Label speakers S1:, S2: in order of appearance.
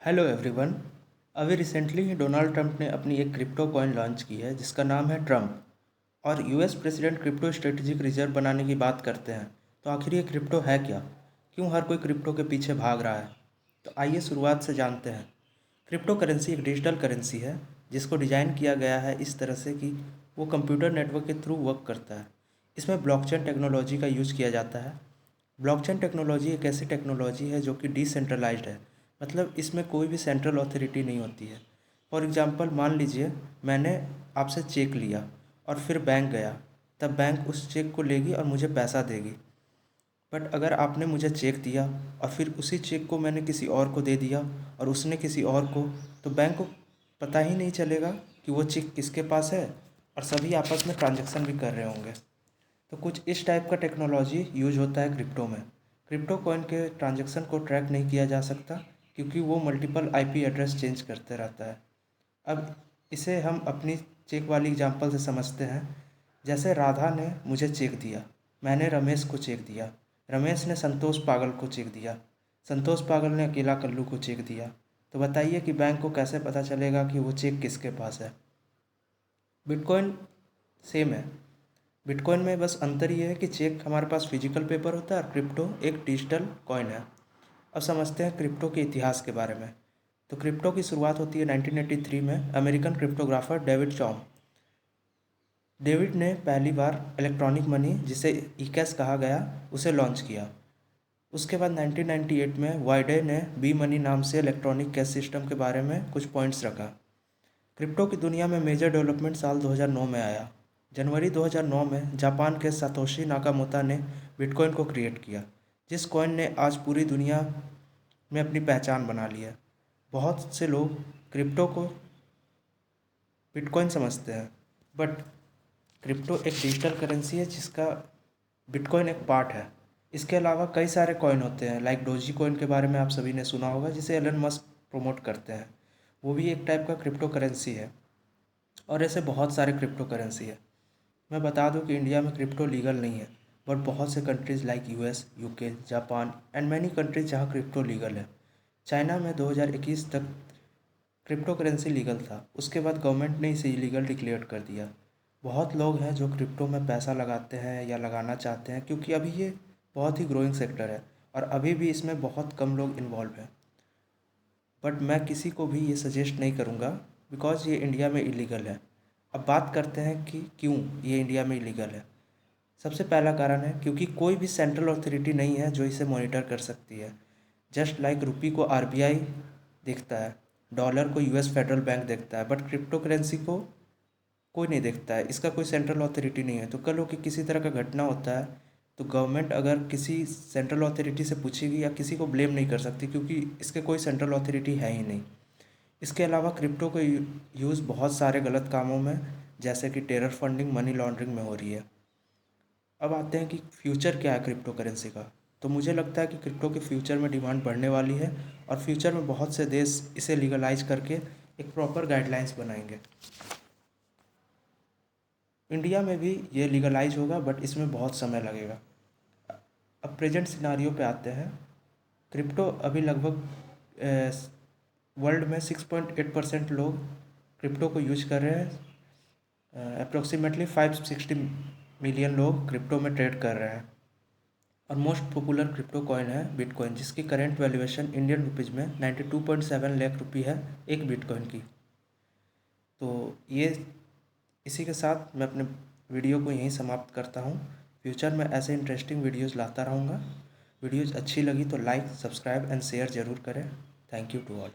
S1: Hello everyone. अभी recently ही Donald Trump ने अपनी एक क्रिप्टो कॉइन लॉन्च की है जिसका नाम है ट्रंप। और US president crypto strategic reserve बनाने की बात करते हैं, तो आखिर ये क्रिप्टो है क्या? क्यों हर कोई क्रिप्टो के पीछे भाग रहा है? तो आइए शुरुआत से जानते हैं। क्रिप्टो करेंसी एक डिजिटल करेंसी है जिसको डिज़ाइन किया गया है इस तरह से कि वो कंप्यूटर नेटवर्क के थ्रू वर्क करता है। इसमें ब्लॉकचेन टेक्नोलॉजी का यूज़ किया जाता है। ब्लॉकचेन टेक्नोलॉजी एक ऐसी टेक्नोलॉजी है जो कि डिसेंट्रलाइज्ड है, मतलब इसमें कोई भी सेंट्रल अथॉरिटी नहीं होती है। फॉर एग्जांपल मान लीजिए मैंने आपसे चेक लिया और फिर बैंक गया, तब बैंक उस चेक को लेगी और मुझे पैसा देगी। बट अगर आपने मुझे चेक दिया और फिर उसी चेक को मैंने किसी और को दे दिया और उसने किसी और को, तो बैंक को पता ही नहीं चलेगा कि वो चेक किसके पास है, और सभी आपस में ट्रांजैक्शन भी कर रहे होंगे। तो कुछ इस टाइप का टेक्नोलॉजी यूज होता है क्रिप्टो में। क्रिप्टो कॉइन के ट्रांजैक्शन को ट्रैक नहीं किया जा सकता क्योंकि वो मल्टीपल आईपी एड्रेस चेंज करते रहता है। अब इसे हम अपनी चेक वाली एग्जांपल से समझते हैं। जैसे राधा ने मुझे चेक दिया, मैंने रमेश को चेक दिया, रमेश ने संतोष पागल को चेक दिया, संतोष पागल ने अकेला कल्लू को चेक दिया। तो बताइए कि बैंक को कैसे पता चलेगा कि वो चेक किसके पास है? बिटकॉइन सेम है। बिटकॉइन में बस अंतर ये है कि चेक हमारे पास फिजिकल पेपर होता है और क्रिप्टो एक डिजिटल कॉइन है। अब समझते हैं क्रिप्टो के इतिहास के बारे में। तो क्रिप्टो की शुरुआत होती है 1983 में American cryptographer David Chaum. David ने पहली बार इलेक्ट्रॉनिक मनी, जिसे ईकैश कहा गया, उसे लॉन्च किया। उसके बाद 1998 में वाइडे ने बी मनी नाम से इलेक्ट्रॉनिक कैश सिस्टम के बारे में कुछ पॉइंट्स रखा। क्रिप्टो की दुनिया में मेजर डेवलपमेंट साल 2009 में आया। जनवरी 2009 में जापान के सातोशी नाकामोटा ने बिटकॉइन को क्रिएट किया, जिस कॉइन ने आज पूरी दुनिया में अपनी पहचान बना ली है। बहुत से लोग क्रिप्टो को बिटकॉइन समझते हैं, बट क्रिप्टो एक डिजिटल करेंसी है जिसका बिटकॉइन एक पार्ट है। इसके अलावा कई सारे कॉइन होते हैं, लाइक डोजी कॉइन के बारे में आप सभी ने सुना होगा, जिसे एलन मस्क प्रमोट करते हैं। वो भी एक टाइप का क्रिप्टो करेंसी है। और ऐसे बहुत सारे क्रिप्टो करेंसी है। मैं बता दूं कि इंडिया में क्रिप्टो लीगल नहीं है, बट बहुत से countries like US, UK, Japan and many countries जहां क्रिप्टो लीगल है। चाइना में 2021 तक क्रिप्टो करेंसी लीगल था, उसके बाद गवर्नमेंट ने इसे इलीगल डिक्लेयर कर दिया। बहुत लोग हैं जो क्रिप्टो में पैसा लगाते हैं या लगाना चाहते हैं क्योंकि अभी ये बहुत ही ग्रोइंग सेक्टर है और अभी भी इसमें बहुत कम लोग इन्वॉल्व हैं। बट मैं किसी को भी ये सजेस्ट नहीं करूँगा बिकॉज़ ये इंडिया में इलीगल है। अब बात करते हैं कि क्यों ये इंडिया में इलीगल है। सबसे पहला कारण है क्योंकि कोई भी सेंट्रल अथॉरिटी नहीं है जो इसे मॉनिटर कर सकती है। जस्ट लाइक रुपी को आरबीआई देखता है, डॉलर को यूएस फेडरल बैंक देखता है, बट क्रिप्टो करेंसी को कोई नहीं देखता है। इसका कोई सेंट्रल अथॉरिटी नहीं है। तो कल को कि किसी तरह का घटना होता है तो गवर्नमेंट अगर किसी सेंट्रल अथॉरिटी से पूछेगी या किसी को ब्लेम नहीं कर सकती क्योंकि इसके कोई सेंट्रल अथॉरिटी है ही नहीं। इसके अलावा क्रिप्टो का यूज़ बहुत सारे गलत कामों में, जैसे कि टेरर फंडिंग, मनी लॉन्ड्रिंग में हो रही है। अब आते हैं कि फ्यूचर क्या है क्रिप्टो करेंसी का। तो मुझे लगता है कि क्रिप्टो के फ्यूचर में डिमांड बढ़ने वाली है और फ्यूचर में बहुत से देश इसे लीगलाइज करके एक प्रॉपर गाइडलाइंस बनाएंगे। इंडिया में भी ये लीगलाइज होगा बट इसमें बहुत समय लगेगा। अब प्रेजेंट सिनारियो पे आते हैं। क्रिप्टो अभी लगभग वर्ल्ड में 6.8% लोग क्रिप्टो को यूज कर रहे हैं। अप्रोक्सीमेटली 560 मिलियन लोग क्रिप्टो में ट्रेड कर रहे हैं। और मोस्ट पॉपुलर क्रिप्टो कॉइन है बिटकॉइन, जिसकी करेंट वैल्यूएशन इंडियन रुपीज़ में 92.7 लाख रुपये है एक बिटकॉइन की। तो ये इसी के साथ मैं अपने वीडियो को यहीं समाप्त करता हूँ। फ्यूचर में ऐसे इंटरेस्टिंग वीडियोज़ लाता रहूँगा। वीडियोज़ अच्छी लगी तो लाइक, सब्सक्राइब एंड शेयर ज़रूर करें। Thank you to all.